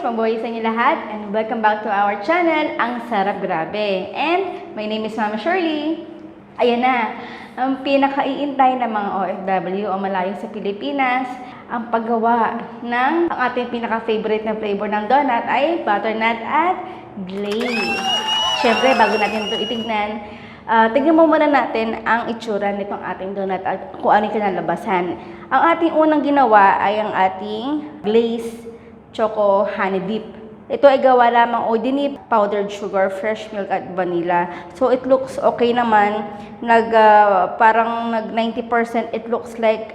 mabuhay sa inyo lahat, and welcome back to our channel, ang Sarap Grabe. And my name is Mama Shirley. Ayan na, ang pinakaiintay ng mga OFW o malayo sa Pilipinas, ang paggawa ng ang ating pinaka-favorite na flavor ng donut ay butternut at glaze. Siyempre, bago natin ito itignan, tignan mo muna natin ang itsura nitong ating donut at kung ano yung kinalabasan. Ang ating unang ginawa ay ang ating glaze choco honey dip. Ito ay gawa lamang o dinip, powdered sugar, fresh milk at vanilla. So it looks okay naman. Parang nag 90% it looks like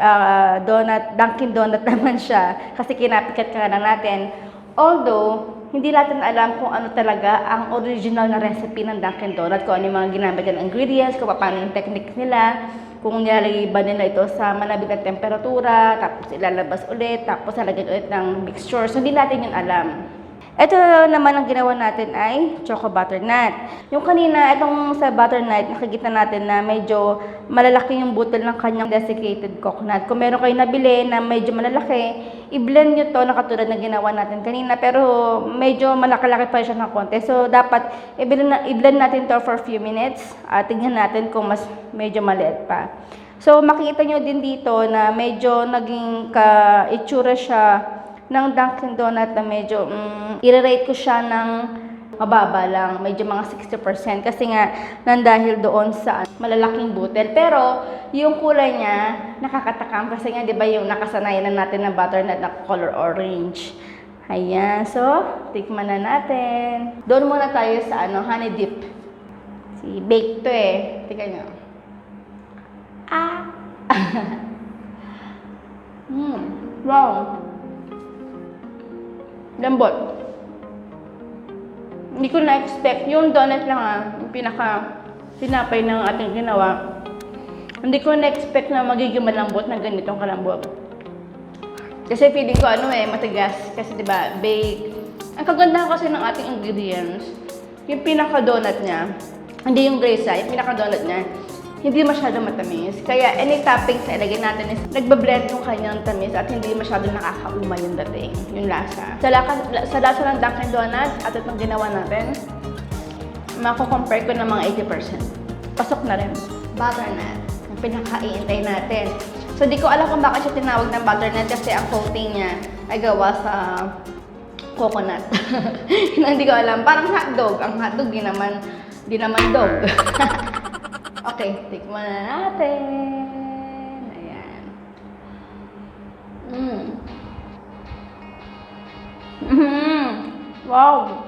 donut, Dunkin Donut naman siya kasi kinapikat ka lang natin. Although hindi natin alam kung ano talaga ang original na recipe ng Dunkin Donut, kung ano yung mga ginamit ng ingredients, kung paano yung technique nila, kung nilalagay ba nila ito sa malabig na temperatura, tapos ilalabas ulit, tapos lalagyan ulit ng mixture. So hindi natin yun alam. Ito naman ang ginawa natin ay Choco Butternut. Yung kanina, itong sa butternut, nakikita natin na medyo malalaki yung butil ng kanyang desiccated coconut. Kung meron kayo nabili na medyo malalaki, i-blend nyo to na katulad na ginawa natin kanina. Pero medyo malaki-laki pa siya ng konti. So dapat i-blend natin to for a few minutes. Tingnan natin kung mas medyo maliit pa. So makikita nyo din dito na medyo naging itsura siya ng Dunkin Donut na medyo i-rate ko siya ng mababa lang, medyo mga 60% kasi nga nandahil doon sa malalaking butil. Pero yung kulay niya nakakatakam kasi nga 'di ba yung nakasanayan na natin ng butternut na color orange. Ayan, so tikman na natin. Doon muna tayo sa honey dip. Si bake to eh. Tingnan niyo. Wow. Lambot. Hindi ko na-expect. Yung donut lang yung pinapay ng ating ginawa. Hindi ko na-expect na magiging malambot na ganitong kalambot. Kasi feeling ko matigas. Kasi diba, bake. Ang kagandahan kasi ng ating ingredients, yung pinaka-donut niya, hindi yung glaze yung pinaka-donut niya, hindi masyadong matamis. Kaya any toppings na ilagay natin is nagbablend yung kanyang tamis at hindi masyadong nakakauma yung dating, yung lasa. Sa lasa ng Dunkin Donut at itong ginawa natin, mako-compare ko ng mga 80%. Pasok na rin. Butternut, yung pinaka-iintay natin. So di ko alam kung bakit siya tinawag ng butternut kasi ang coating niya ay gawa sa coconut. Hindi ko alam. Parang hotdog. Ang hotdog di naman dog. Okay, tikman na natin. Ayan. Wow!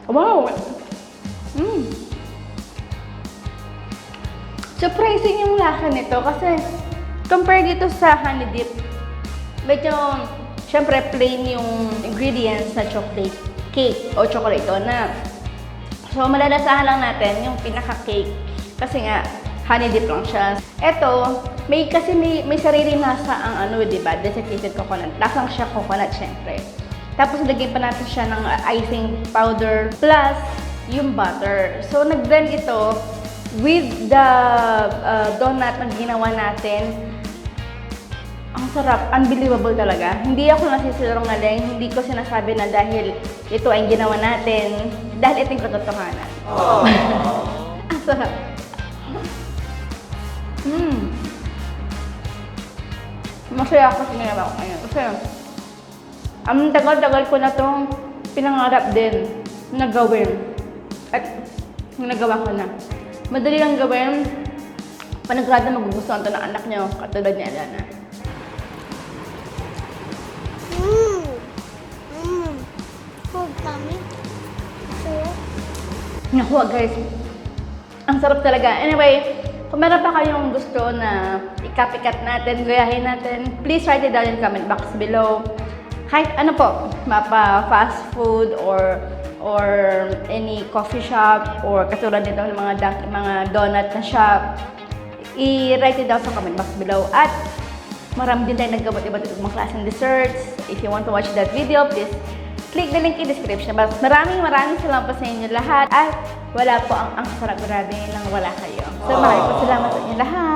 Wow! Surprising yung lasa nito kasi compare dito sa honey dip, medyo, syempre plain yung ingredients na chocolate cake o chocolate donut. So, malalasahan lang natin yung pinaka-cake kasi nga, honey dip lang siya. Ito, may sarili nasa ang diba? Desiccated coconut. Lasang siya coconut, syempre. Tapos, lagyan pa natin siya ng icing powder plus yung butter. So, nag-blend ito with the donut na ginawa natin. Ang sarap, unbelievable talaga. Hindi ako nasisinungaling, hindi ko sinasabi na dahil ito ay ginawa natin, dahil ito yung katotohanan. Ang sarap. Masaya ako sa ginawa ko ngayon. Kasi, ang tagal-tagal ko na itong pinangarap din na gawin. At nagawa ko na. Madali lang gawin. Panagrada magugustuhan ito ng anak nyo, katulad ni Alana. Nakuha guys, ang sarap talaga. Anyway, kung meron pa kayong gusto na i-copycat natin, gayahin natin, please write it down in the comment box below. Kahit ano po, mapa fast food or any coffee shop or katulad nito ng mga donut na shop, i-write it down sa comment box below. At marami din tayong naggawa iba't ibang klaseng desserts. If you want to watch that video, please click the link in description box. Maraming salamat po sa inyo lahat. At wala po ang sarap grabe nang wala kayo. So maraming salamat sa inyo lahat.